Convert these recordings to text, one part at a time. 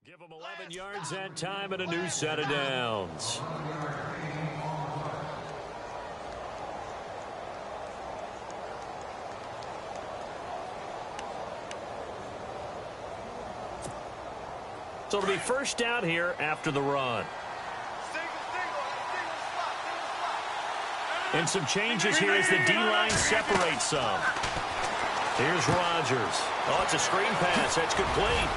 Give them 11 yards that time and a new set of downs. So it'll be first down here after the run. And some changes here as the D-line separates some. Here's Rodgers. Oh, it's a screen pass. That's complete.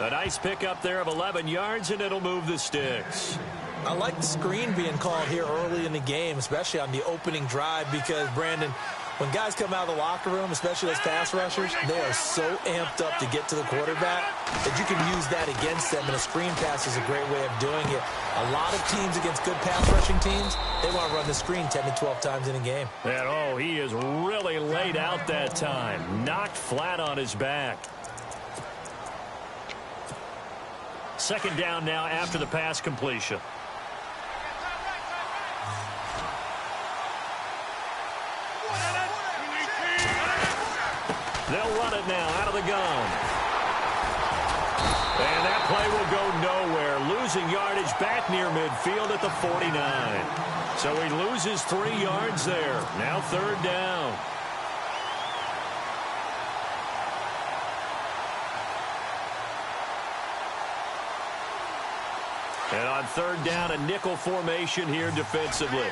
A nice pickup there of 11 yards, and it'll move the sticks. I like the screen being called here early in the game, especially on the opening drive, because, Brandon, when guys come out of the locker room, especially those pass rushers, they are so amped up to get to the quarterback that you can use that against them, and a screen pass is a great way of doing it. A lot of teams against good pass rushing teams, they want to run the screen 10 to 12 times in a game. And, oh, he is really laid out that time. Knocked flat on his back. Second down now after the pass completion. They'll run it now out of the gun. And that play will go nowhere. Losing yardage back near midfield at the 49. So he loses 3 yards there. Now third down. And on third down, a nickel formation here defensively.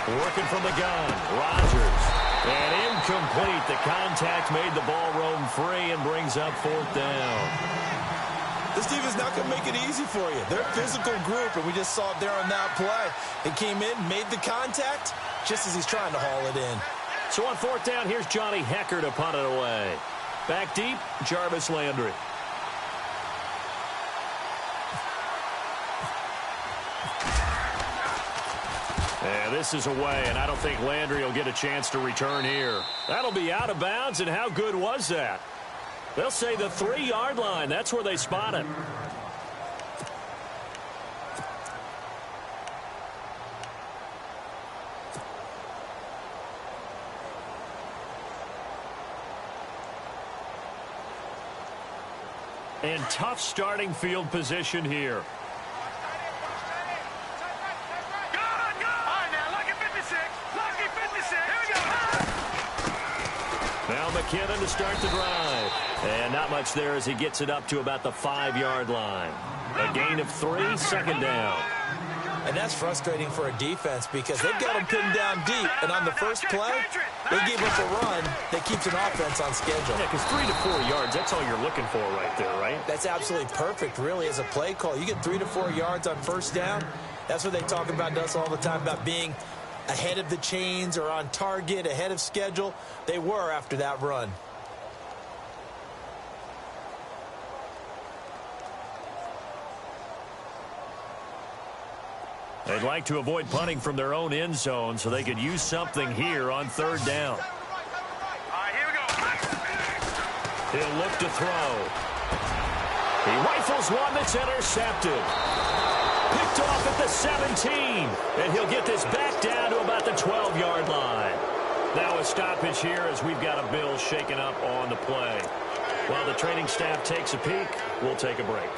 Working from the gun, Rodgers. And incomplete. The contact made the ball roam free and brings up fourth down. This team is not going to make it easy for you. They're a physical group, and we just saw it there on that play. They came in, made the contact, just as he's trying to haul it in. So on fourth down, here's Johnny Hecker to punt it away. Back deep, Jarvis Landry. And this is away, and I don't think Landry will get a chance to return here. That'll be out of bounds, and how good was that? They'll say the 3-yard line. That's where they spot it. And tough starting field position here. Now McKinnon to start the drive. And not much there as he gets it up to about the 5-yard line. A gain of 3, second down. And that's frustrating for a defense because they've got them pinned down deep. And on the first play, they gave up a run that keeps an offense on schedule. Yeah, because 3 to 4 yards, that's all you're looking for right there, right? That's absolutely perfect, really, as a play call. You get 3 to 4 yards on first down. That's what they talk about to us all the time, about being ahead of the chains or on target, ahead of schedule. They were after that run. They'd like to avoid punting from their own end zone so they could use something here on third down. All right, here we go. He'll look to throw. He rifles one that's intercepted. Picked off at the 17. And he'll get this back down to about the 12-yard line. Now a stoppage here as we've got a Bill shaken up on the play. While the training staff takes a peek, we'll take a break.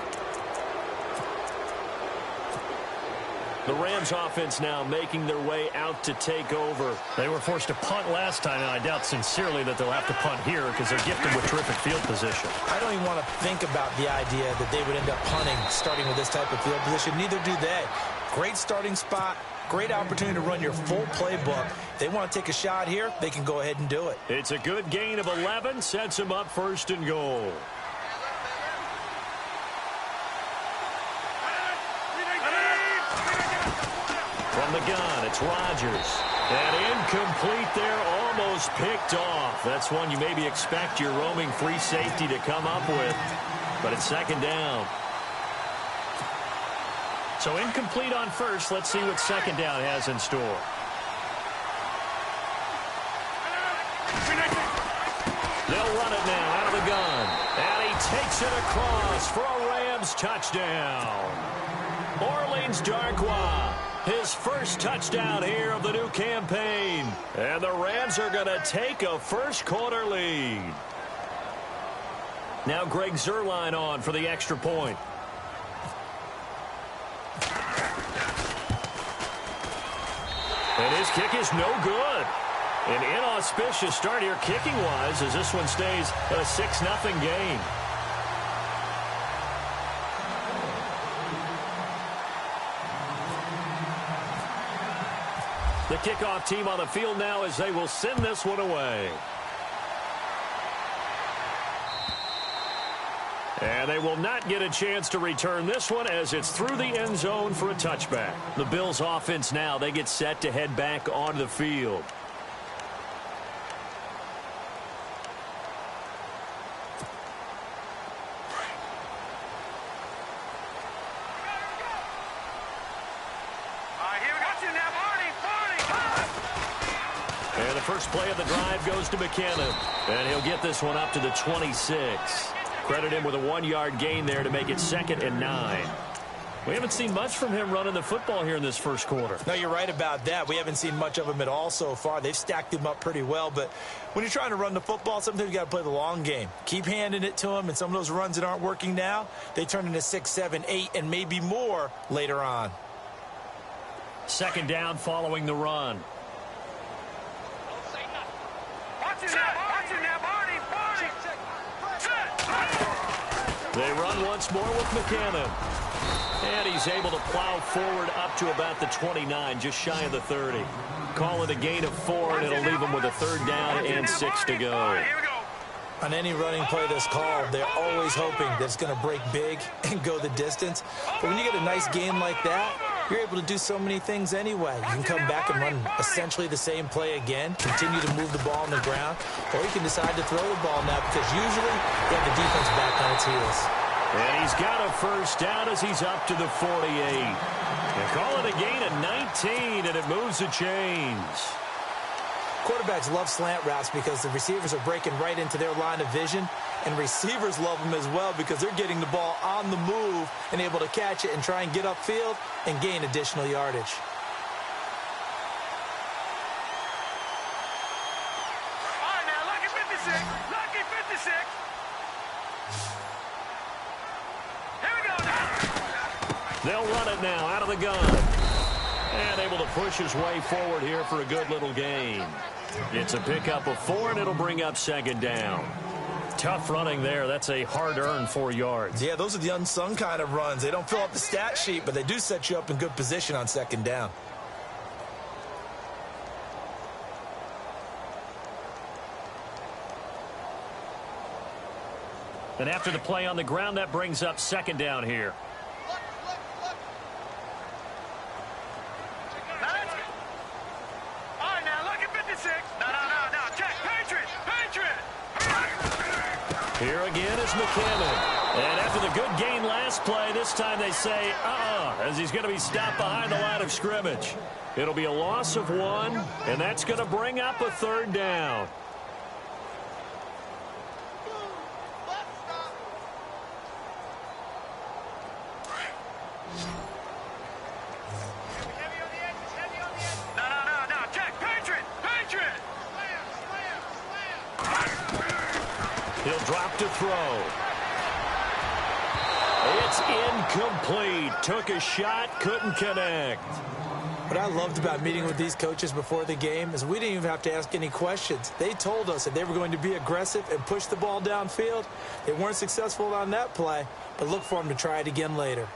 The Rams offense now making their way out to take over. They were forced to punt last time, and I doubt sincerely that they'll have to punt here because they're gifted with terrific field position. I don't even want to think about the idea that they would end up punting starting with this type of field position. Neither do they. Great starting spot, great opportunity to run your full playbook. If they want to take a shot here, they can go ahead and do it. It's a good gain of 11, sets them up first and goal. From the gun, it's Rodgers. And incomplete there, almost picked off. That's one you maybe expect your roaming free safety to come up with. But it's second down. So incomplete on first. Let's see what second down has in store. They'll run it now out of the gun. And he takes it across for a Rams touchdown. Orleans Darkwa, his first touchdown here of the new campaign. And the Rams are going to take a first-quarter lead. Now Greg Zuerlein on for the extra point. And his kick is no good. An inauspicious start here kicking-wise as this one stays a 6-0 game. The kickoff team on the field now as they will send this one away. And they will not get a chance to return this one as it's through the end zone for a touchback. The Bills offense now, they get set to head back onto the field. And the first play of the drive goes to McKinnon. And he'll get this one up to the 26. Credit him with a 1-yard gain there to make it 2nd and 9. We haven't seen much from him running the football here in this first quarter. No, you're right about that. We haven't seen much of him at all so far. They've stacked him up pretty well, but when you're trying to run the football, sometimes you got to play the long game. Keep handing it to him, and some of those runs that aren't working now, they turn into 6, 7, 8, and maybe more later on. 2nd down following the run. They run once more with McKinnon. And he's able to plow forward up to about the 29, just shy of the 30. Call it a gain of 4, and it'll leave him with a 3rd down and 6 to go. On any running play that's called, they're always hoping that it's going to break big and go the distance. But when you get a nice game like that, you're able to do so many things anyway. You can come back and run essentially the same play again, continue to move the ball on the ground, or you can decide to throw the ball now because usually you have the defense back on its heels. And he's got a first down as he's up to the 48. They call it a gain of 19, and it moves the chains. Quarterbacks love slant routes because the receivers are breaking right into their line of vision, and receivers love them as well because they're getting the ball on the move and able to catch it and try and get upfield and gain additional yardage. All right, now, lucky 56. Lucky 56. Here we go now. They'll run it now out of the gun. And able to push his way forward here for a good little gain. It's a pickup of 4, and it'll bring up 2nd down. Tough running there. That's a hard-earned 4 yards. Yeah, those are the unsung kind of runs. They don't fill up the stat sheet, but they do set you up in good position on 2nd down. And after the play on the ground, that brings up 2nd down here. Here again is McKinnon. And after the good gain last play, this time they say, as he's going to be stopped behind the line of scrimmage. It'll be a loss of 1, and that's going to bring up a 3rd down. He'll drop to throw. It's incomplete. Took a shot, couldn't connect. What I loved about meeting with these coaches before the game is we didn't even have to ask any questions. They told us that they were going to be aggressive and push the ball downfield. They weren't successful on that play, but look for them to try it again later.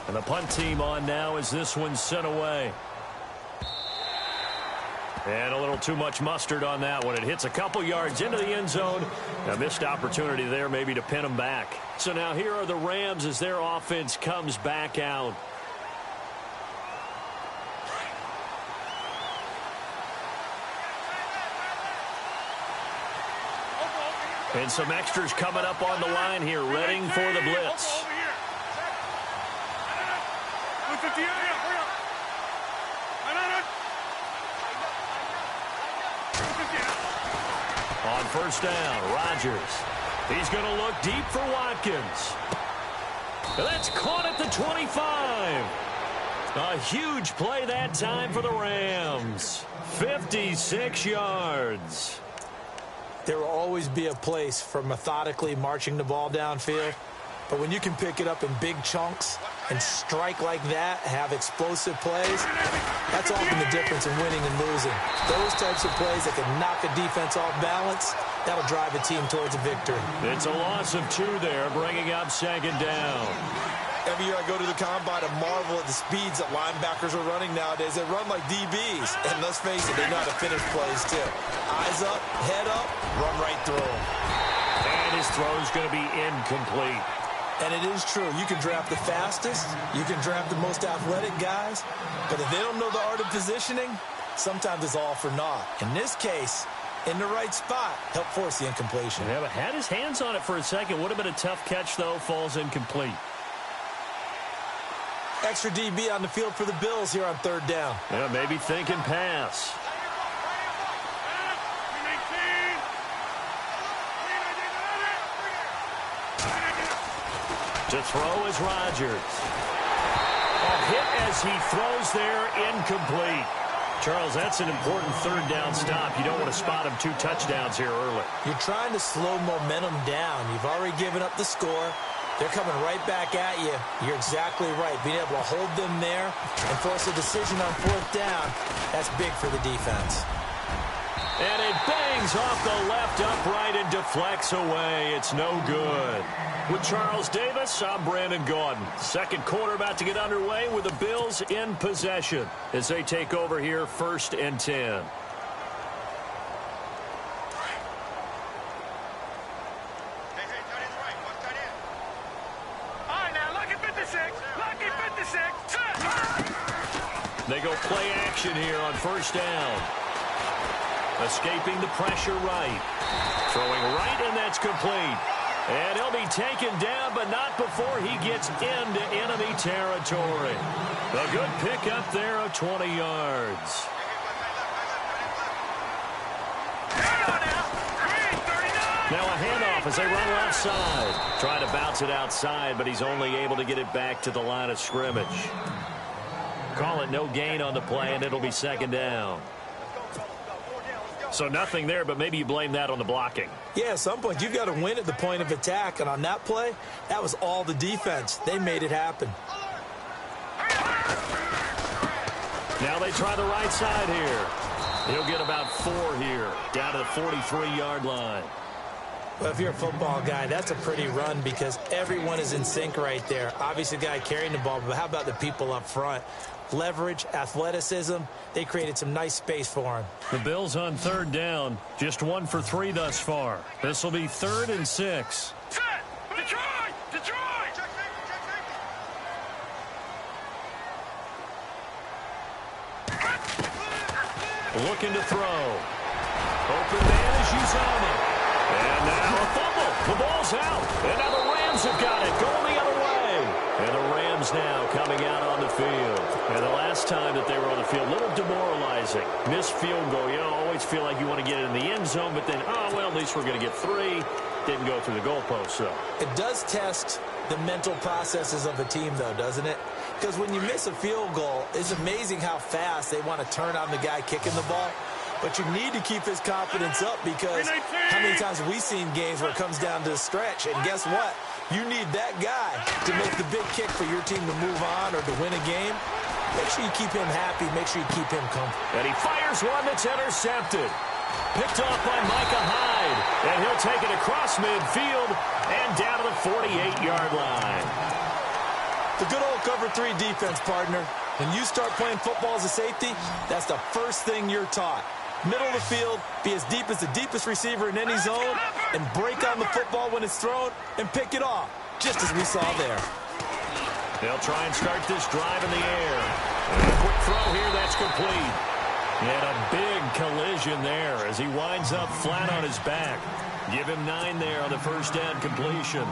And the punt team on now as this one's sent away. And a little too much mustard on that one. It hits a couple yards into the end zone. A missed opportunity there maybe to pin them back. So now here are the Rams as their offense comes back out. And some extras coming up on the line here, readying for the blitz. on first down. Rodgers. He's going to look deep for Watkins. And that's caught at the 25. A huge play that time for the Rams. 56 yards. There will always be a place for methodically marching the ball downfield. But when you can pick it up in big chunks and strike like that, have explosive plays, that's often the difference in winning and losing. Those types of plays that can knock a defense off balance, that'll drive a team towards a victory. It's a loss of 2 there, bringing up second down. Every year I go to the combine and marvel at the speeds that linebackers are running nowadays. They run like DBs. And let's face it, they know how to finish plays too. Eyes up, head up, run right through them. And his throw's going to be incomplete. And it is true. You can draft the fastest. You can draft the most athletic guys. But if they don't know the art of positioning, sometimes it's all for naught. In this case, in the right spot, helped force the incompletion. Yeah, but had his hands on it for a second. Would have been a tough catch, though. Falls incomplete. Extra DB on the field for the Bills here on third down. Yeah, maybe thinking pass. To throw is Rodgers. A hit as he throws there, incomplete. Charles, that's an important third down stop. You don't want to spot him 2 touchdowns here early. You're trying to slow momentum down. You've already given up the score. They're coming right back at you. You're exactly right. Being able to hold them there and force a decision on fourth down, that's big for the defense. And it bangs off the left upright and deflects away. It's no good. With Charles Davis, I'm Brandon Gaudin. Second quarter about to get underway with the Bills in possession as they take over here 1st and 10. They go play action here on first down. Escaping the pressure right. Throwing right, and that's complete. And he'll be taken down, but not before he gets into enemy territory. A good pickup there of 20 yards. Now a handoff as they run left side. Trying to bounce it outside, but he's only able to get it back to the line of scrimmage. Call it no gain on the play, and it'll be second down. So nothing there, but maybe you blame that on the blocking. Yeah, at some point, you've got to win at the point of attack. And on that play, that was all the defense. They made it happen. Now they try the right side here. He'll get about 4 here, down to the 43-yard line. Well, if you're a football guy, that's a pretty run because everyone is in sync right there. Obviously, the guy carrying the ball, but how about the people up front? Leverage, athleticism, they created some nice space for him. The Bills on third down, just 1 for 3 thus far. This will be 3rd and 6. Detroit! Looking to throw. Open man is Uzomah. And now a fumble. The ball's out. And now the Rams have got it. Going the other way. And the Rams now coming out on the field. And the last time that they were on the field, a little demoralizing. Missed field goal. You always feel like you want to get it in the end zone, but then, oh, well, at least we're going to get 3. Didn't go through the goalpost, so. It does test the mental processes of a team, though, doesn't it? Because when you miss a field goal, it's amazing how fast they want to turn on the guy kicking the ball. But you need to keep his confidence up because how many times have we seen games where it comes down to a stretch? And guess what? You need that guy to make the big kick for your team to move on or to win a game. Make sure you keep him happy. Make sure you keep him comfortable. And he fires one that's intercepted. Picked off by Micah Hyde. And he'll take it across midfield and down to the 48-yard line. The good old cover 3 defense, partner. When you start playing football as a safety, that's the first thing you're taught. Middle of the field, be as deep as the deepest receiver in any zone, and break on the football when it's thrown and pick it off, just as we saw there. They'll try and start this drive in the air. And a quick throw here, that's complete. And a big collision there as he winds up flat on his back. Give him 9 there on the first down completion.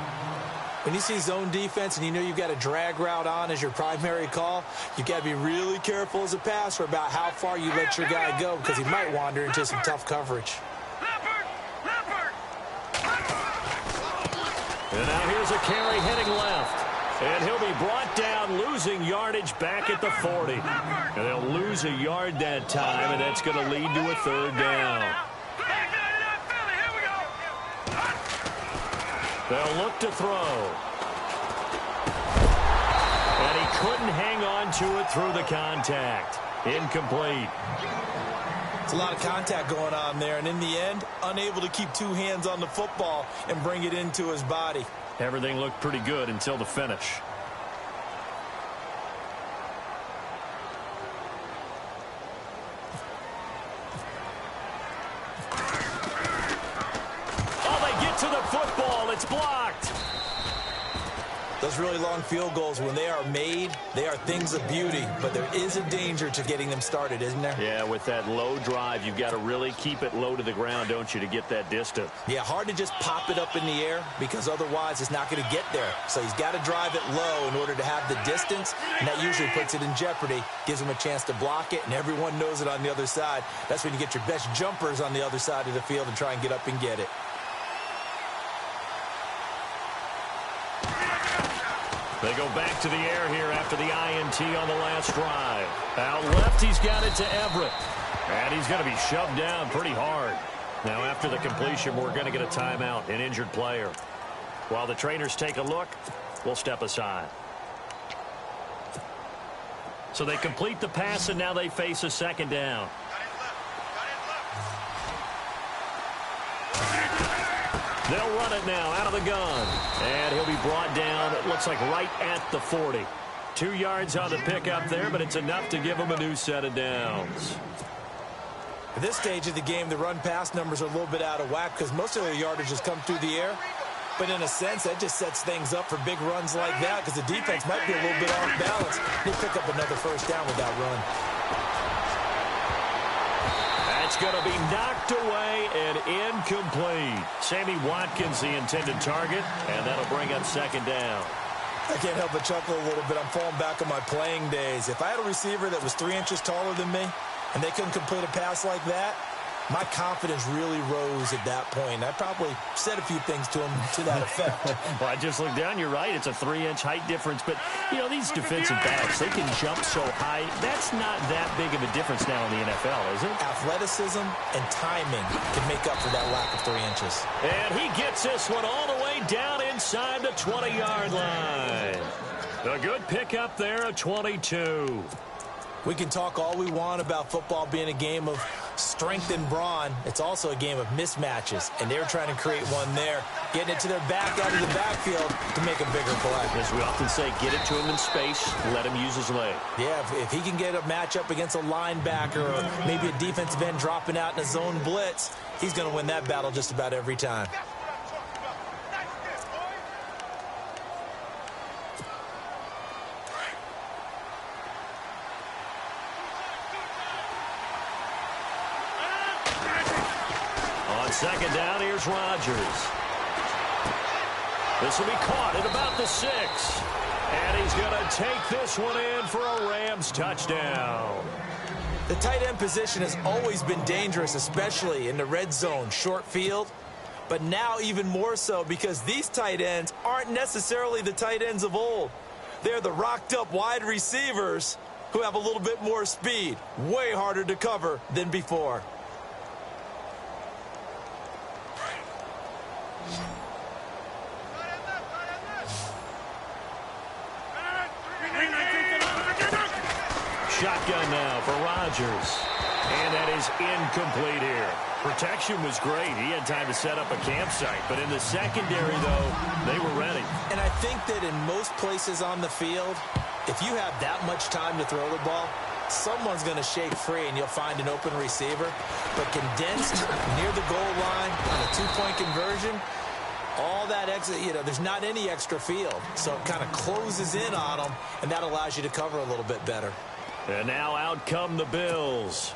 When you see zone defense and you know you've got a drag route on as your primary call, you've got to be really careful as a passer about how far you let your guy go because he might wander into some tough coverage. And now here's a carry heading left. And he'll be brought down, losing yardage back at the 40. And they'll lose a yard that time, and that's going to lead to a third down. They'll look to throw. And he couldn't hang on to it through the contact. Incomplete. It's a lot of contact going on there, and in the end, unable to keep two hands on the football and bring it into his body. Everything looked pretty good until the finish. Oh, they get to the football. It's blocked. Those really long field goals, when they are made, they are things of beauty. But there is a danger to getting them started, isn't there? Yeah, with that low drive, you've got to really keep it low to the ground, don't you, to get that distance. Yeah, hard to just pop it up in the air because otherwise it's not going to get there. So he's got to drive it low in order to have the distance, and that usually puts it in jeopardy, gives him a chance to block it, and everyone knows it on the other side. That's when you get your best jumpers on the other side of the field and try and get up and get it. They go back to the air here after the INT on the last drive. Out left, he's got it to Everett. And he's going to be shoved down pretty hard. Now, after the completion, we're going to get a timeout, an injured player. While the trainers take a look, we'll step aside. So they complete the pass, and now they face a second down. They'll run it now out of the gun. And he'll be brought down, it looks like right at the 40. 2 yards on the pickup there, but it's enough to give him a new set of downs. At this stage of the game, the run-pass numbers are a little bit out of whack because most of their yardage has come through the air. But in a sense, that just sets things up for big runs like that because the defense might be a little bit off balance. They pick up another first down with that run. That's going to be knocked away and incomplete. Sammy Watkins, the intended target, and that'll bring up second down. I can't help but chuckle a little bit. I'm falling back on my playing days. If I had a receiver that was 3 inches taller than me and they couldn't complete a pass like that, my confidence really rose at that point. I probably said a few things to him to that effect. Well, I just looked down. You're right. It's a 3-inch height difference. But, you know, these defensive backs, they can jump so high. That's not that big of a difference now in the NFL, is it? Athleticism and timing can make up for that lack of 3 inches. And he gets this one all the way down inside the 20-yard line. A good pickup there, a 22. We can talk all we want about football being a game of strength and brawn. It's also a game of mismatches, and they're trying to create one there, getting it to their back out of the backfield to make a bigger play. As we often say, get it to him in space, let him use his leg. Yeah, if he can get a matchup against a linebacker or maybe a defensive end dropping out in a zone blitz, he's going to win that battle just about every time. Second down, here's Rodgers. This will be caught at about the 6. And he's going to take this one in for a Rams touchdown. The tight end position has always been dangerous, especially in the red zone, short field. But now even more so because these tight ends aren't necessarily the tight ends of old. They're the rocked-up wide receivers who have a little bit more speed. Way harder to cover than before. Shotgun now for Rodgers. And that is incomplete here. Protection was great. He had time to set up a campsite. But in the secondary, though, they were ready. And I think that in most places on the field, if you have that much time to throw the ball, someone's going to shake free and you'll find an open receiver. But condensed near the goal line on a two-point conversion, all that extra, there's not any extra field. So it kind of closes in on them, and that allows you to cover a little bit better. And now out come the Bills.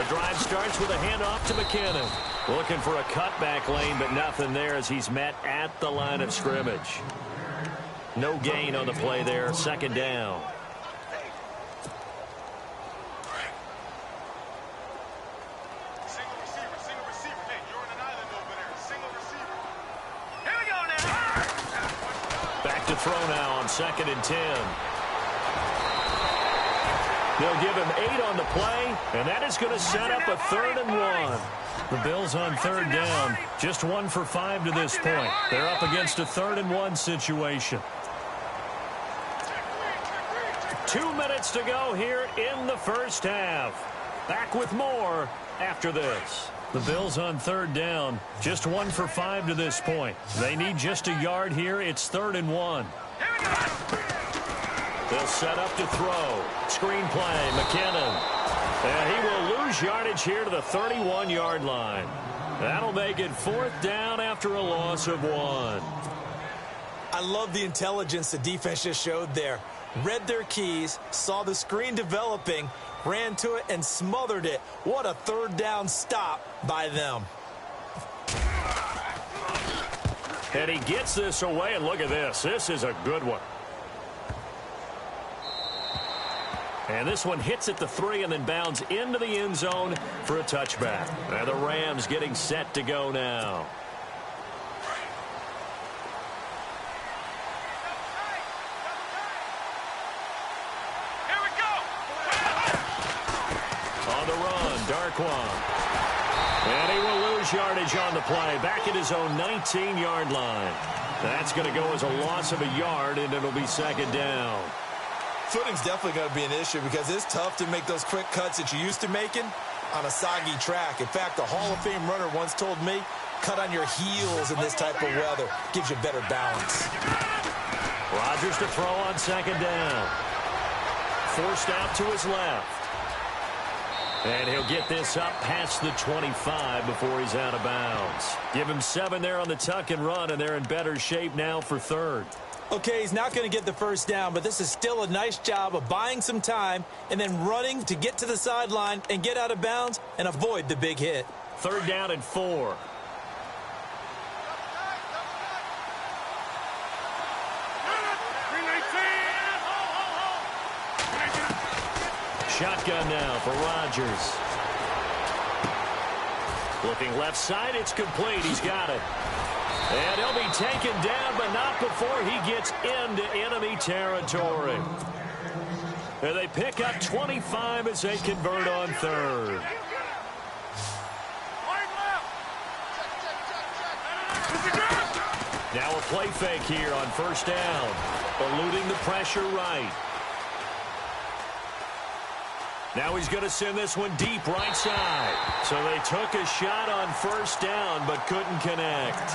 The drive starts with a handoff to McKinnon. Looking for a cutback lane, but nothing there as he's met at the line of scrimmage. No gain on the play there. Second down. Single receiver. Hey, you're on an island over there. Single receiver. Here we go now. Back to throw now on 2nd and 10. They'll give him 8 on the play, and that is going to set up a 3rd and 1. The Bills on 3rd down, just 1 for 5 to this point. They're up against a 3rd and 1 situation. 2 minutes to go here in the first half. Back with more after this. The Bills on 3rd down, just 1 for 5 to this point. They need just a yard here. It's 3rd and 1. They'll set up to throw. Screen play, McKinnon. And he will lose yardage here to the 31-yard line. That'll make it 4th down after a loss of 1. I love the intelligence the defense just showed there. Read their keys, saw the screen developing, ran to it, and smothered it. What a 3rd down stop by them. And he gets this away, and look at this. This is a good one. And this one hits at the 3 and then bounds into the end zone for a touchback. And the Rams getting set to go now. Here we go. On the run, Darquan. And he will lose yardage on the play. Back at his own 19-yard line. That's going to go as a loss of a yard, and it'll be 2nd down. Footing's definitely going to be an issue because it's tough to make those quick cuts that you're used to making on a soggy track. In fact, the Hall of Fame runner once told me, cut on your heels in this type of weather. Gives you better balance. Rodgers to throw on 2nd down. Forced out to his left. And he'll get this up past the 25 before he's out of bounds. Give him 7 there on the tuck and run, and they're in better shape now for 3rd. Okay, he's not going to get the first down, but this is still a nice job of buying some time and then running to get to the sideline and get out of bounds and avoid the big hit. 3rd down and 4. Shotgun now for Rodgers. Looking left side, it's complete. He's got it. And he'll be taken down, but not before he gets into enemy territory. And they pick up 25 as they convert on 3rd. Now a play fake here on 1st down. Eluding the pressure right. Now he's going to send this one deep right side. So they took a shot on 1st down but couldn't connect.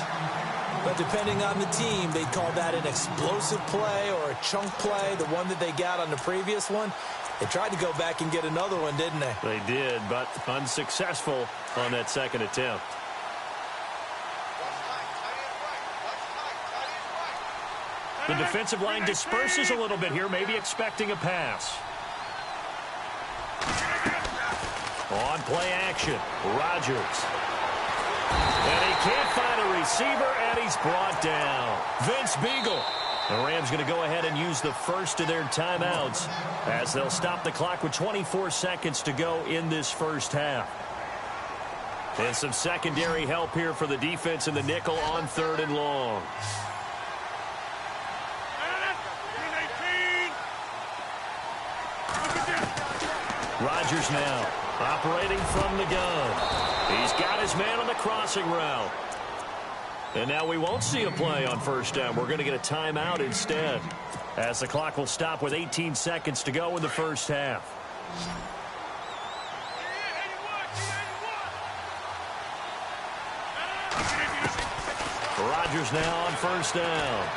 But depending on the team, they'd call that an explosive play or a chunk play, the one that they got on the previous one. They tried to go back and get another one, didn't they? They did, but unsuccessful on that 2nd attempt. The defensive line disperses a little bit here, maybe expecting a pass. On play action, Rodgers. And he can't find a receiver, and he's brought down. Vince Beagle. The Rams going to go ahead and use the first of their timeouts as they'll stop the clock with 24 seconds to go in this first half. And some secondary help here for the defense in the nickel on 3rd and long. Rodgers now operating from the gun. He's got his man on the crossing route. And now we won't see a play on 1st down. We're going to get a timeout instead as the clock will stop with 18 seconds to go in the first half. Rodgers now on 1st down.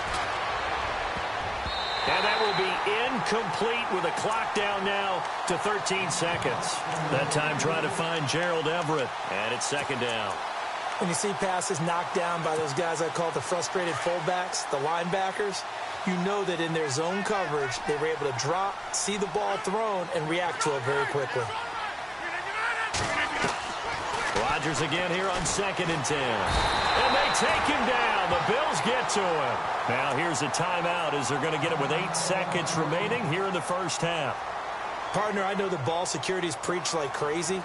And that will be incomplete with a clock down now to 13 seconds. That time trying to find Gerald Everett. And it's 2nd down. When you see passes knocked down by those guys I call the frustrated fullbacks, the linebackers, you know that in their zone coverage, they were able to drop, see the ball thrown, and react to it very quickly. Rodgers again here on 2nd and 10. And they take him down. The Bills get to him. Now here's a timeout as they're going to get it with 8 seconds remaining here in the first half. Partner, I know the ball security is preached like crazy,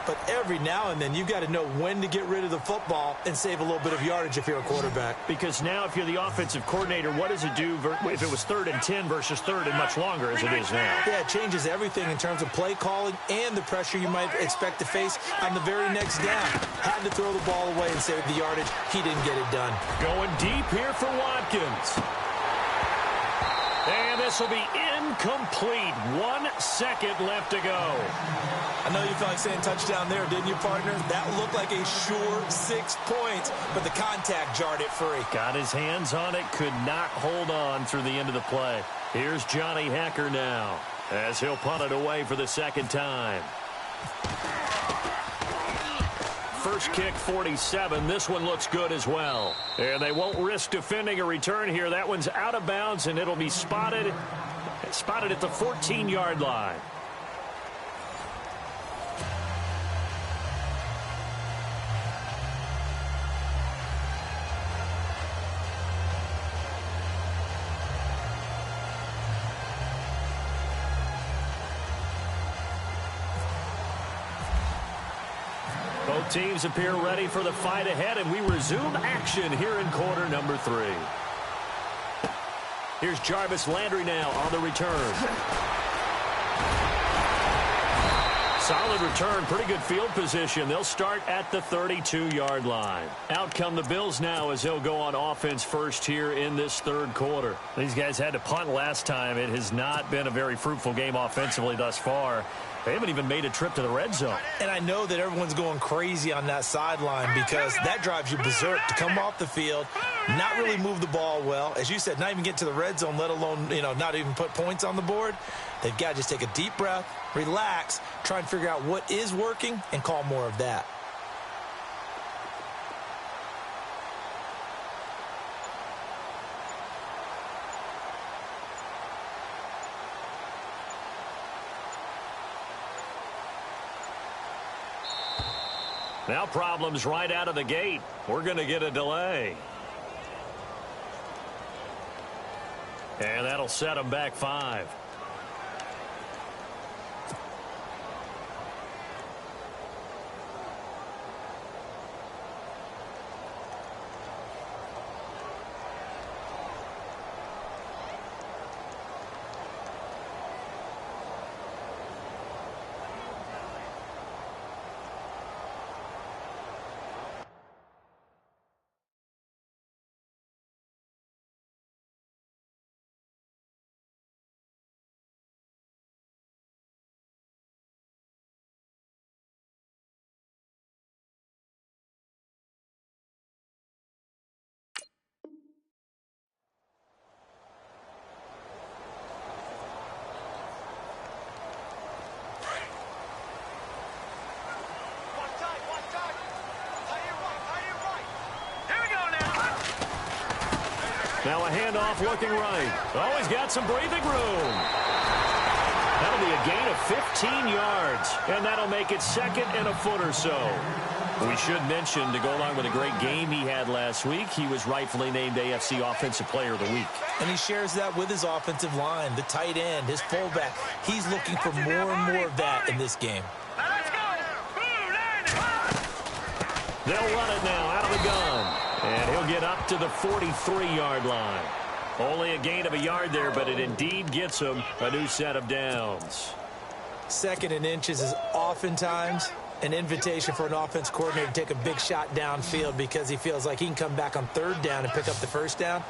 but every now and then you've got to know when to get rid of the football and save a little bit of yardage if you're a quarterback. Because now if you're the offensive coordinator, what does it do if it was 3rd and 10 versus 3rd and much longer as it is now? Yeah, it changes everything in terms of play calling and the pressure you might expect to face on the very next down. Had to throw the ball away and save the yardage. He didn't get it done. Going deep here for Watkins. And this will be incomplete. 1 second left to go. I know you felt like saying touchdown there, didn't you, partner? That looked like a sure 6 points, but the contact jarred it free. Got his hands on it, could not hold on through the end of the play. Here's Johnny Hekker now, as he'll punt it away for the 2nd time. First kick, 47. This one looks good as well. And they won't risk defending a return here. That one's out of bounds, and it'll be spotted at the 14-yard line. Both teams appear ready for the fight ahead, and we resume action here in quarter number 3. Here's Jarvis Landry now on the return. Solid return, pretty good field position. They'll start at the 32-yard line. Out come the Bills now as they'll go on offense first here in this 3rd quarter. These guys had to punt last time. It has not been a very fruitful game offensively thus far. They haven't even made a trip to the red zone. And I know that everyone's going crazy on that sideline because that drives you berserk to come off the field, not really move the ball well. As you said, not even get to the red zone, let alone, not even put points on the board. They've got to just take a deep breath, relax, try and figure out what is working, and call more of that. Now problems right out of the gate. We're going to get a delay. And that'll set them back 5. Now a handoff looking right. Oh, he's got some breathing room. That'll be a gain of 15 yards, and that'll make it 2nd and a foot or so. We should mention, to go along with a great game he had last week, he was rightfully named AFC Offensive Player of the Week. And he shares that with his offensive line, the tight end, his fullback. He's looking for more and more of that in this game. Let's go! They'll run it now out of the gun. And he'll get up to the 43-yard line. Only a gain of a yard there, but it indeed gets him a new set of downs. 2nd and inches is oftentimes an invitation for an offense coordinator to take a big shot downfield because he feels like he can come back on 3rd down and pick up the 1st down.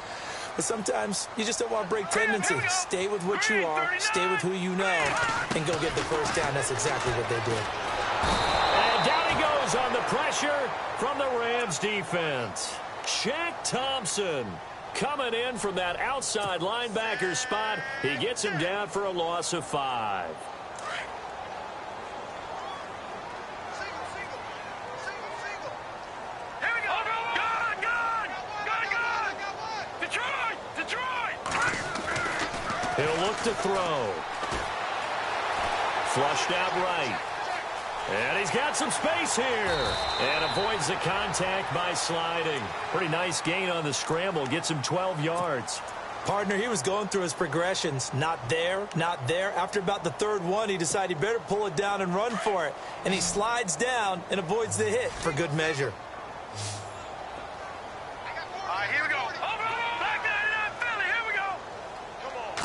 But sometimes you just don't want to break tendency. Stay with what you are, stay with who you know, and go get the 1st down. That's exactly what they did. And down he goes on the pressure from the Rams defense. Shaq Thompson coming in from that outside linebacker spot. He gets him down for a loss of 5. Here we go. Good. Detroit. He'll look to throw. Flushed out right. And he's got some space here. And avoids the contact by sliding. Pretty nice gain on the scramble. Gets him 12 yards. Partner, he was going through his progressions. Not there, not there. After about the third one, he decided he better pull it down and run for it. And he slides down and avoids the hit for good measure. Here we go. Back there, Philly. Here we go. Come on.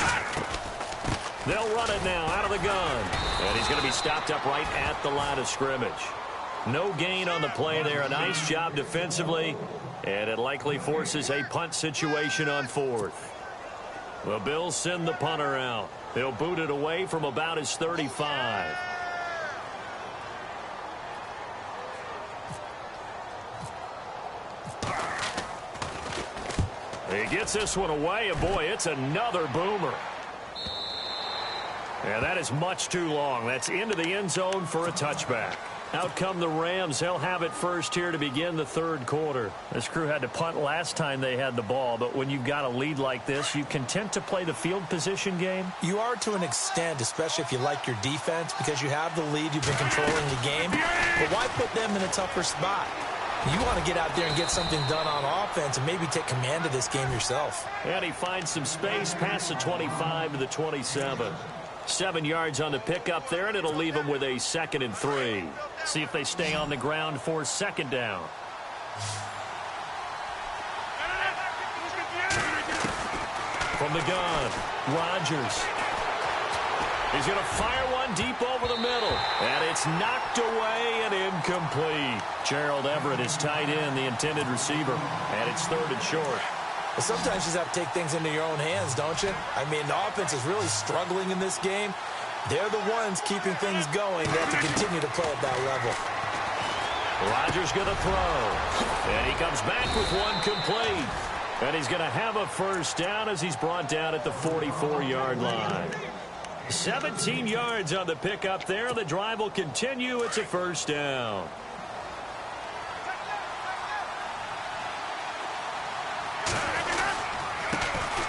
They'll run it now out of the gun. And he's going to be stopped up right at the line of scrimmage. No gain on the play there. A nice job defensively. And it likely forces a punt situation on fourth. The Bills send the punter out. He'll boot it away from about his 35. He gets this one away, and boy, it's another boomer. And that is much too long. That's into the end zone for a touchback. Out come the Rams. They'll have it first here to begin the third quarter. This crew had to punt last time they had the ball, but when you've got a lead like this, you content to play the field position game? You are to an extent, especially if you like your defense, because you have the lead, you've been controlling the game. But why put them in a tougher spot? You want to get out there and get something done on offense and maybe take command of this game yourself. And he finds some space past the 25 to the 27. 7 yards on the pickup there, and it'll leave him with a 2nd and 3. See if they stay on the ground for second down. From the gun, Rodgers. He's going to fire one deep over the middle. And it's knocked away and incomplete. Gerald Everett is tight end, the intended receiver. And it's 3rd and short. But sometimes you just have to take things into your own hands, don't you? I mean, the offense is really struggling in this game. They're the ones keeping things going. They have to continue to play at that level. Rodgers going to throw. And he comes back with one complete. And he's going to have a first down as he's brought down at the 44-yard line. 17 yards on the pickup there. The drive will continue. It's a first down.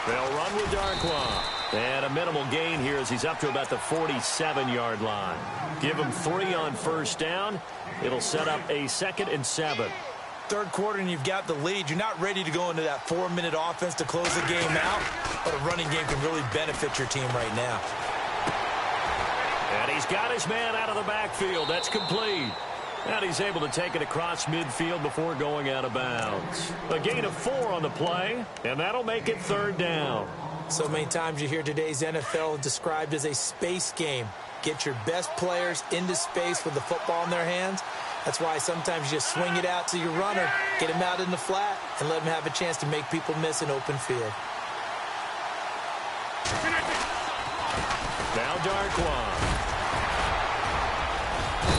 They'll run with Darkwa. And a minimal gain here as he's up to about the 47-yard line. Give him 3 on first down. It'll set up a 2nd and 7. Third quarter and you've got the lead. You're not ready to go into that 4-minute offense to close the game out. But a running game can really benefit your team right now. And he's got his man out of the backfield. That's complete. And he's able to take it across midfield before going out of bounds. A gain of 4 on the play, and that'll make it 3rd down. So many times you hear today's NFL described as a space game. Get your best players into space with the football in their hands. That's why sometimes you just swing it out to your runner, get him out in the flat, and let him have a chance to make people miss an open field. Now Darkwa.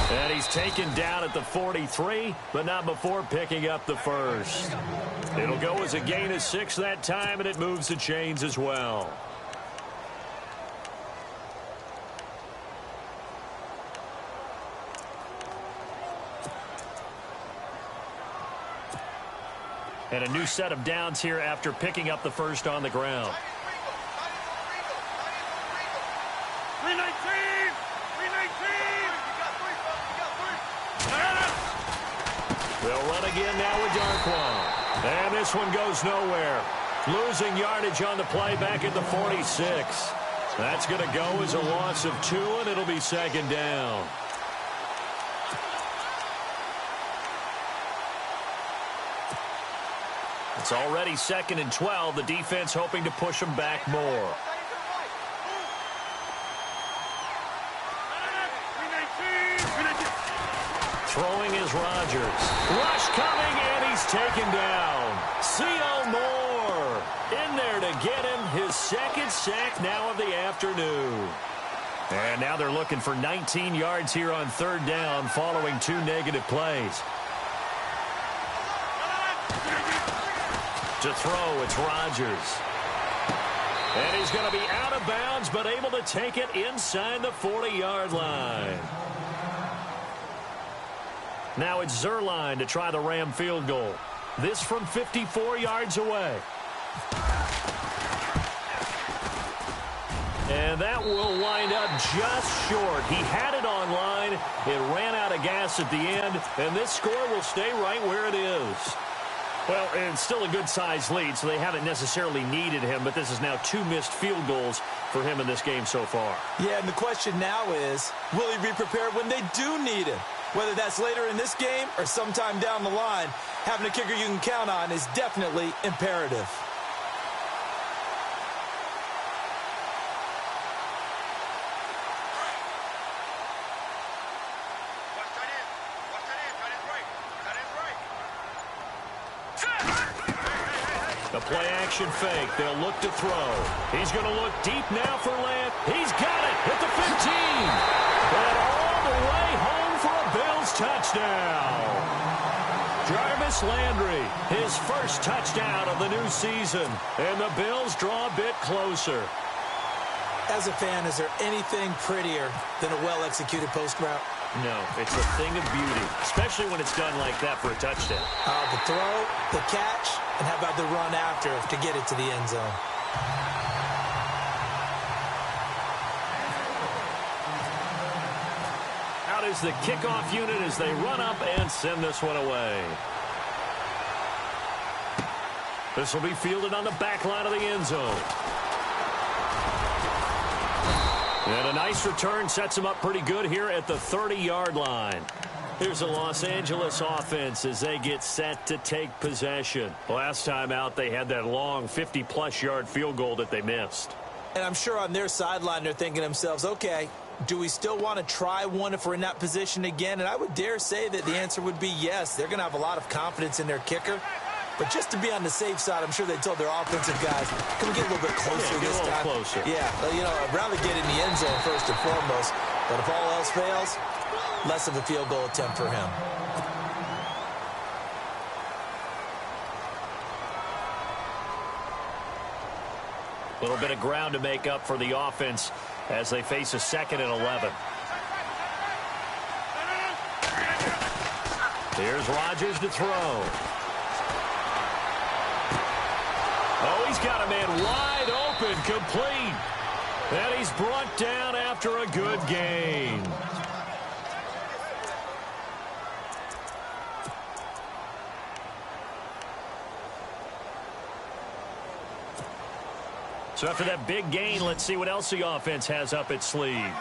And he's taken down at the 43, but not before picking up the first. It'll go as a gain of 6 that time, and it moves the chains as well. And a new set of downs here after picking up the first on the ground. 319! 319! They'll run again now with Darkwa. And this one goes nowhere. Losing yardage on the play back at the 46. That's going to go as a loss of 2, and it'll be 2nd down. It's already 2nd and 12. The defense hoping to push them back more. Throwing is Rodgers. Rush coming, and he's taken down. C.O. Moore in there to get him his 2nd sack now of the afternoon. And now they're looking for 19 yards here on 3rd down following 2 negative plays. To throw, it's Rodgers. And he's going to be out of bounds, but able to take it inside the 40-yard line. Now it's Zerline to try the Ram field goal. This from 54 yards away. And And that will wind up just short. He had it on line. It ran out of gas at the end, and this score will stay right where it is. Well, it's still a good-sized lead, so they haven't necessarily needed him, but this is now 2 missed field goals for him in this game so far. Yeah, and the question now is, will he be prepared when they do need him? Whether that's later in this game or sometime down the line, having a kicker you can count on is definitely imperative. The play-action fake. They'll look to throw. He's going to look deep now for Lamb. He's got it at the 15. And all the way home for a Bills touchdown. Jarvis Landry, his first touchdown of the new season. And the Bills draw a bit closer. As a fan, is there anything prettier than a well-executed post route? No, it's a thing of beauty, especially when it's done like that for a touchdown. The throw, the catch, and how about the run after to get it to the end zone? Out is the kickoff unit as they run up and send this one away. This will be fielded on the back line of the end zone. And a nice return sets him up pretty good here at the 30-yard line. Here's the Los Angeles offense as they get set to take possession. Last time out, they had that long 50-plus yard field goal that they missed. And I'm sure on their sideline they're thinking to themselves, okay, do we still want to try one if we're in that position again? And I would dare say that the answer would be yes. They're going to have a lot of confidence in their kicker. But just to be on the safe side, I'm sure they told their offensive guys, can we get a little bit closer this time? Closer. Yeah, you know, I'd rather get in the end zone first and foremost. But if all else fails, less of a field goal attempt for him. A little bit of ground to make up for the offense as they face a 2nd and 11. Here's Rodgers to throw. Oh, he's got a man wide open, complete. And he's brought down after a good gain. So after that big gain, let's see what else the offense has up its sleeve.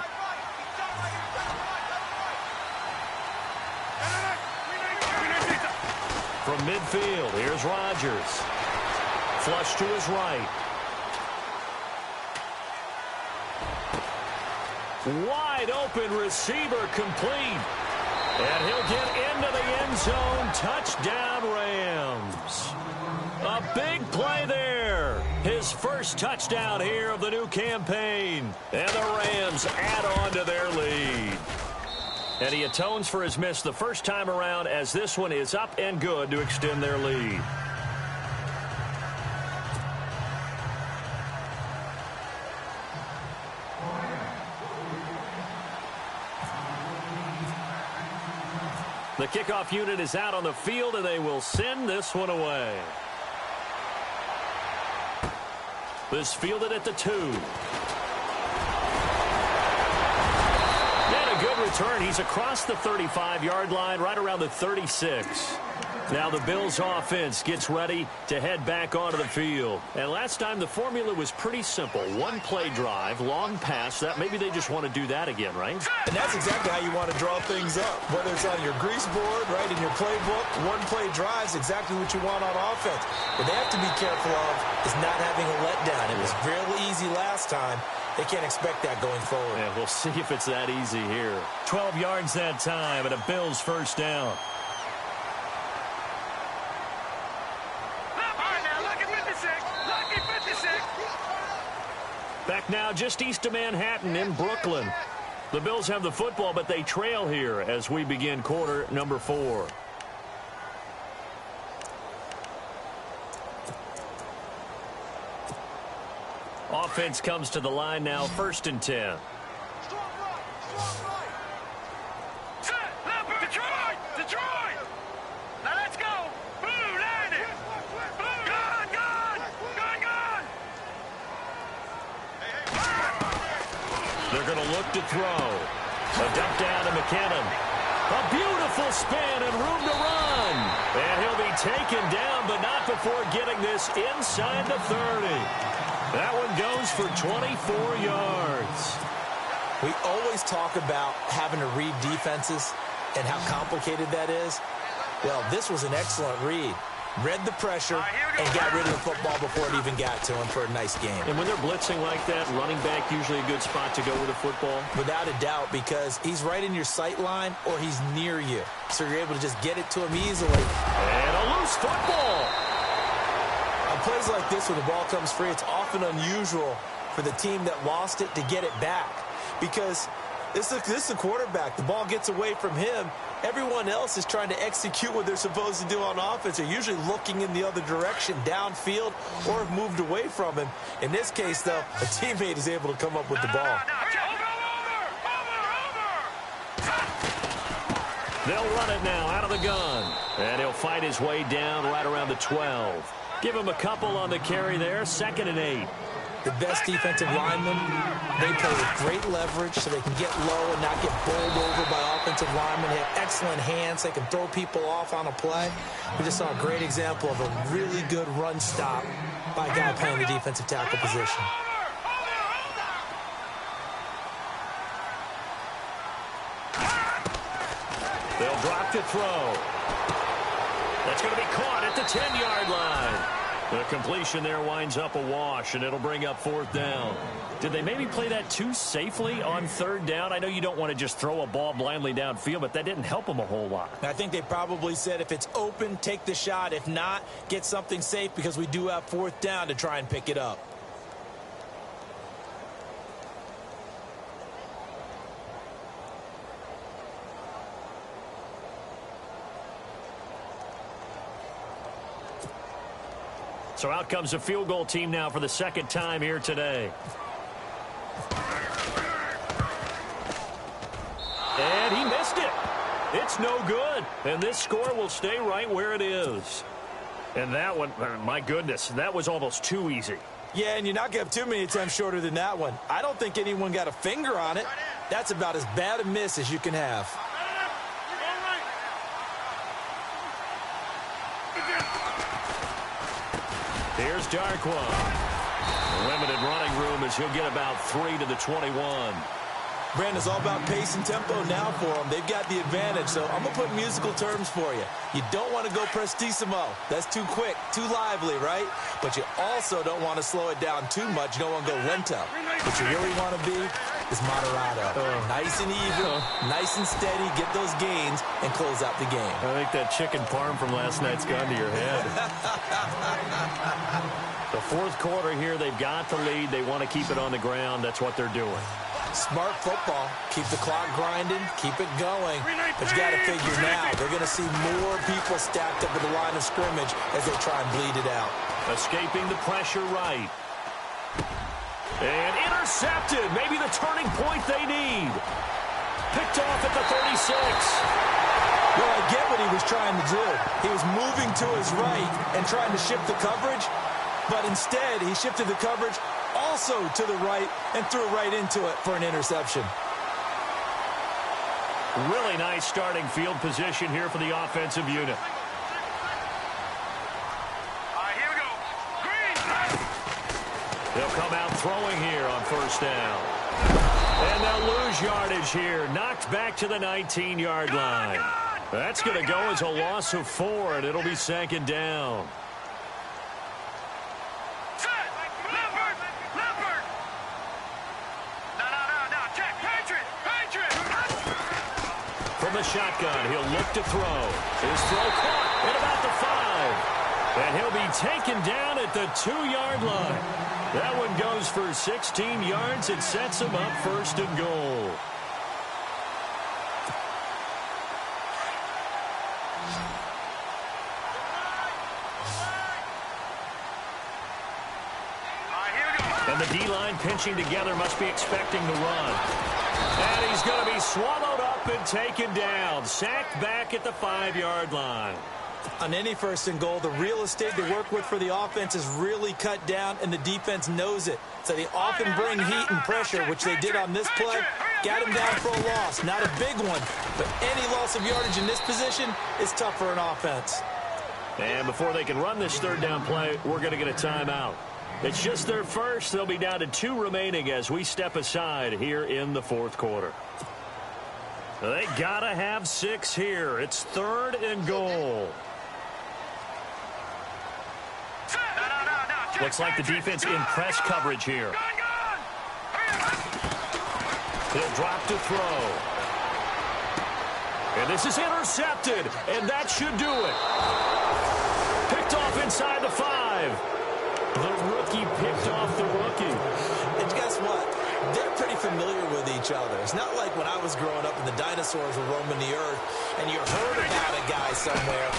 From midfield, here's Rodgers. Flush to his right. Wide open receiver complete. And he'll get into the end zone. Touchdown, Rams. A big play there. His first touchdown here of the new campaign. And the Rams add on to their lead. And he atones for his miss the first time around as this one is up and good to extend their lead. The kickoff unit is out on the field, and they will send this one away. This fielded at the 2. And a good return. He's across the 35-yard line, right around the 36. Now the Bills offense gets ready to head back onto the field. And last time the formula was pretty simple. One play drive, long pass. That maybe they just want to do that again, right? And that's exactly how you want to draw things up. Whether it's on your grease board, right, in your playbook, one play drive is exactly what you want on offense. What they have to be careful of is not having a letdown. It was real easy last time. They can't expect that going forward. Yeah, we'll see if it's that easy here. 12 yards that time and a Bills first down. Back now just east of Manhattan in Brooklyn. The Bills have the football, but they trail here as we begin quarter number 4. Offense comes to the line now, 1st and 10. Detroit! Now let's go! Blue, land it! Blue, gone! They're going to look to throw. A dump down to McKinnon. A beautiful spin and room to run. And he'll be taken down, but not before getting this inside the 30. That one goes for 24 yards. We always talk about having to read defenses and how complicated that is. Well, this was an excellent read. Read the pressure and got rid of the football before it even got to him for a nice game. And when they're blitzing like that, running back usually a good spot to go with the football? Without a doubt, because he's right in your sight line or he's near you. So you're able to just get it to him easily. And a loose football. On plays like this where the ball comes free, it's often unusual for the team that lost it to get it back. Because this is the quarterback. The ball gets away from him. Everyone else is trying to execute what they're supposed to do on offense. They're usually looking in the other direction, downfield, or have moved away from him. In this case, though, a teammate is able to come up with the ball. They'll run it now out of the gun. And he'll fight his way down right around the 12. Give him a couple on the carry there. 2nd and 8. The best defensive linemen, they play with great leverage so they can get low and not get bowled over by offensive linemen. They have excellent hands. They can throw people off on a play. We just saw a great example of a really good run stop by a guy playing the defensive tackle position. They'll drop to throw. That's going to be caught at the 10-yard line. The completion there winds up a wash, and it'll bring up 4th down. Did they maybe play that too safely on 3rd down? I know you don't want to just throw a ball blindly downfield, but that didn't help them a whole lot. I think they probably said if it's open, take the shot. If not, get something safe because we do have 4th down to try and pick it up. So out comes a field goal team now for the 2nd time here today. And he missed it. It's no good. And this score will stay right where it is. And that one, my goodness, that was almost too easy. Yeah, and you're not going to have too many attempts shorter than that one. I don't think anyone got a finger on it. That's about as bad a miss as you can have. Here's Darkwa. Limited running room as he'll get about 3 to the 21. Brandon's all about pace and tempo now for them. They've got the advantage, so I'm going to put musical terms for you. You don't want to go prestissimo. That's too quick, too lively, right? But you also don't want to slow it down too much. You don't want to go lento. What you really want to be is moderato. Nice and even, nice and steady, get those gains, and close out the game. I think that chicken parm from last night's gone to your head. The 4th quarter here, they've got the lead. They want to keep it on the ground. That's what they're doing. Smart football. Keep the clock grinding. Keep it going. But you got to figure now, they're going to see more people stacked up at the line of scrimmage as they try and bleed it out. Escaping the pressure right. And intercepted. Maybe the turning point they need. Picked off at the 36. Well, I get what he was trying to do. He was moving to his right and trying to shift the coverage. But instead, he shifted the coverage also to the right and threw right into it for an interception. Really nice starting field position here for the offensive unit. Here we go. Green. They'll come out throwing here on 1st down. And they'll lose yardage here. Knocked back to the 19-yard line. That's going to go as a loss of 4, and it'll be 2nd down. From the shotgun, he'll look to throw. His throw caught at about the 5. And he'll be taken down at the 2-yard line. That one goes for 16 yards. It sets him up 1st and goal. And the D-line pinching together must be expecting the run. And he's going to be swallowed up and taken down. Sacked back at the 5-yard line. On any first and goal, the real estate to work with for the offense is really cut down, and the defense knows it. So they often bring heat and pressure, which they did on this play. Got him down for a loss. Not a big one, but any loss of yardage in this position is tough for an offense. And before they can run this third down play, we're going to get a timeout. It's just their first. They'll be down to 2 remaining as we step aside here in the fourth quarter. They got to have 6 here. It's 3rd and goal. Looks like the defense in press coverage here. He'll drop to throw. And this is intercepted, and that should do it. Picked off inside the 5. The rookie picked off the rookie. And guess what? They're pretty familiar with each other. It's not like when I was growing up and the dinosaurs were roaming the earth and you heard about a guy somewhere.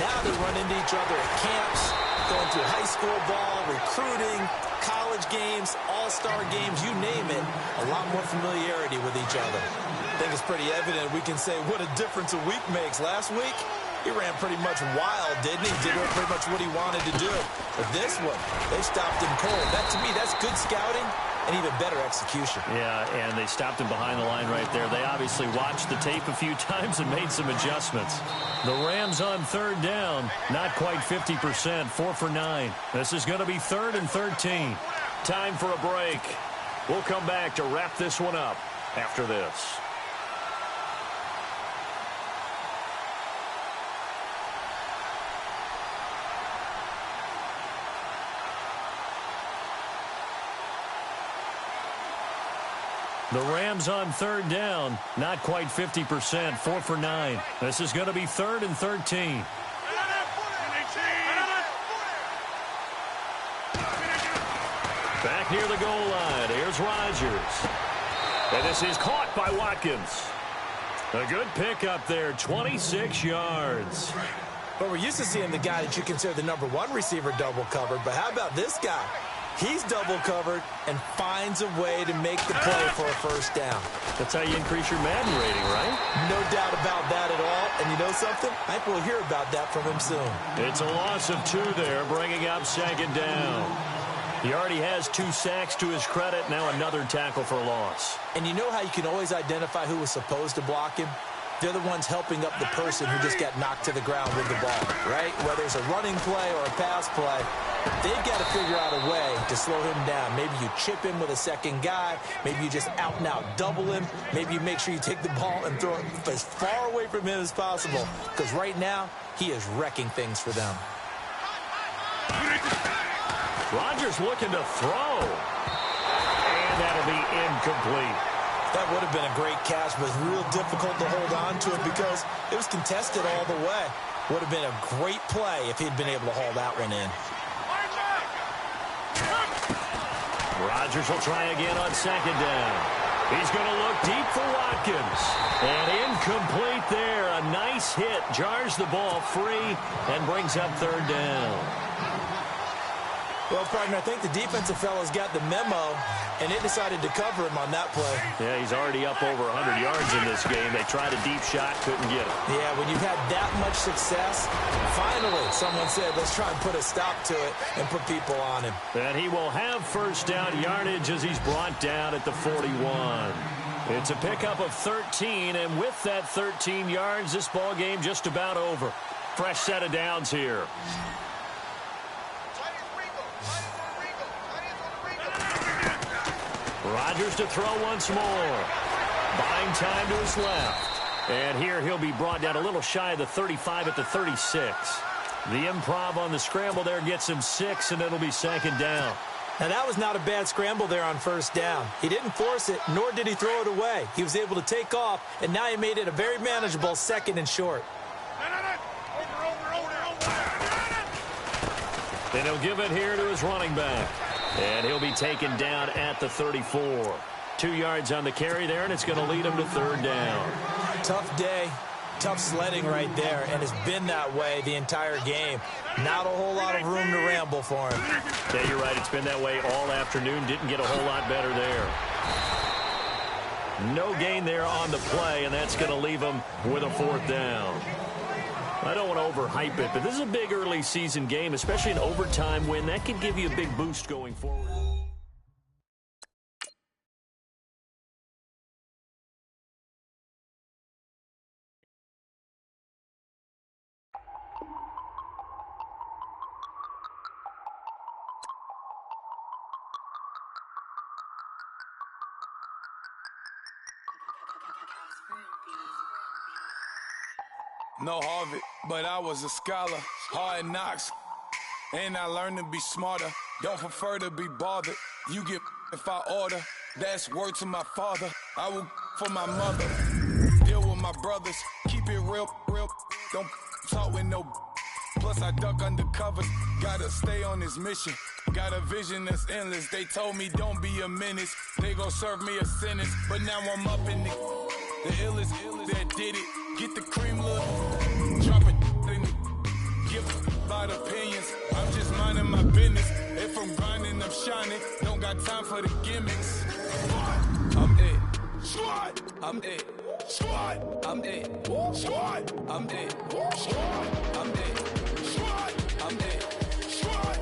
Now they run into each other at camps, going through high school ball, recruiting, college games, all-star games, you name it. A lot more familiarity with each other. I think it's pretty evident we can say what a difference a week makes. Last week, he ran pretty much wild, didn't he? Did pretty much what he wanted to do. But this one, they stopped him cold. That, to me, that's good scouting and even better execution. Yeah, and they stopped him behind the line right there. They obviously watched the tape a few times and made some adjustments. The Rams on 3rd down, not quite 50%, 4 for 9. This is going to be 3rd and 13. Time for a break. We'll come back to wrap this one up after this. The Rams on 3rd down, not quite 50%, 4 for 9. This is going to be 3rd and 13. Back near the goal line, here's Rodgers. And this is caught by Watkins. A good pickup there, 26 yards. But we're used to seeing the guy that you consider the number 1 receiver double covered. But how about this guy? He's double covered and finds a way to make the play for a first down. That's how you increase your Madden rating, right? No doubt about that at all. And you know something? I think we'll hear about that from him soon. It's a loss of 2 there, bringing up 2nd down. He already has 2 sacks to his credit. Now another tackle for loss. And you know how you can always identify who was supposed to block him? They're the ones helping up the person who just got knocked to the ground with the ball, right? Whether it's a running play or a pass play, they've got to figure out a way to slow him down. Maybe you chip him with a second guy. Maybe you just out-and-out double him. Maybe you make sure you take the ball and throw it as far away from him as possible. Because right now, he is wrecking things for them. Rodgers looking to throw. And that'll be incomplete. That would have been a great catch, but it's real difficult to hold on to it because it was contested all the way. Would have been a great play if he'd been able to haul that one in. Rodgers will try again on 2nd down. He's going to look deep for Watkins. And incomplete there. A nice hit. Jars the ball free and brings up 3rd down. Well, partner, I think the defensive fellas got the memo, and they decided to cover him on that play. Yeah, he's already up over 100 yards in this game. They tried a deep shot, couldn't get it. Yeah, when you've had that much success, finally someone said, let's try and put a stop to it and put people on him. And he will have first down yardage as he's brought down at the 41. It's a pickup of 13, and with that 13 yards, this ball game just about over. Fresh set of downs here. Rodgers to throw once more. Buying time to his left. And here he'll be brought down a little shy of the 35 at the 36. The improv on the scramble there gets him 6, and it'll be 2nd down. Now, that was not a bad scramble there on first down. He didn't force it, nor did he throw it away. He was able to take off, and now he made it a very manageable 2nd and short. And he'll give it here to his running back. And he'll be taken down at the 34. 2 yards on the carry there, and it's going to lead him to 3rd down. Tough day, tough sledding right there, and it's been that way the entire game. Not a whole lot of room to ramble for him. Yeah, you're right. It's been that way all afternoon. Didn't get a whole lot better there. No gain there on the play, and that's going to leave him with a 4th down. I don't want to overhype it, but this is a big early season game, especially an overtime win. That could give you a big boost going forward. No Harvard, but I was a scholar. Hard knocks, and I learned to be smarter. Don't prefer to be bothered. You get if I order. That's word to my father. I will for my mother. Deal with my brothers. Keep it real. Don't talk with no. Plus I duck undercover. Gotta stay on this mission. Got a vision that's endless. They told me don't be a menace. They gon' serve me a sentence. But now I'm up in the illest that did it. Get the cream, look. Drop it. Give about opinions. I'm just minding my business. If I'm grinding, I'm shining. Don't got time for the gimmicks. I'm it. Squad. I'm it. Squad. I'm it. Squad. I'm it. Squad. I'm it. Squad. I'm it. Squad.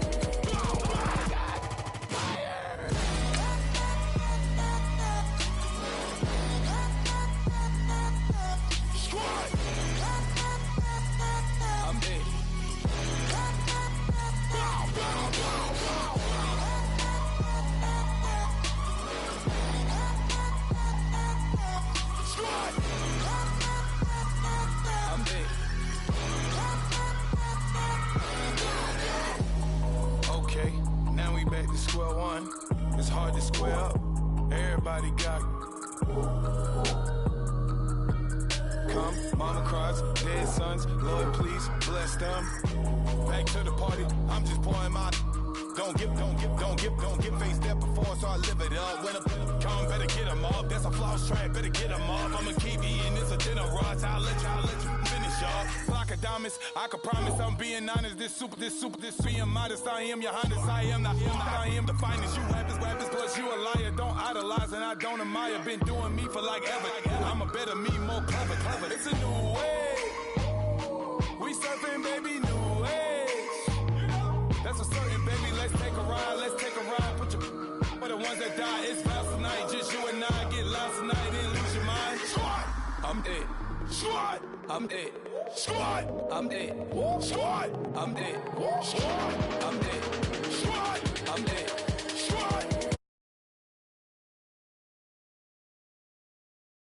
Okay, now we back to square one. It's hard to square up. Everybody got come, mama cries, dead sons. Lord, please bless them. Back to the party. I'm just pouring my. Don't get face that before, so I live it up. When I come, better get them up. That's a floss track, better get them up. I'm a kiwi and it's a dinner rush. I'll let you finish up. Flock of diamonds, I can promise I'm being honest. This being modest. I am your highness. I am the finest. You rappers, plus you a liar. Don't idolize and I don't admire. Been doing me for like ever. I'm a better me, more clever. It's a new way. We surfing, baby, new age. That's a certain, baby. Let's take a ride. Put your for the ones that die. It's vows tonight. Just you and I get lost tonight and lose your mind. I'm it. Squad. I'm it. Squad. I'm it. Squad. I'm it. Squad. I'm it.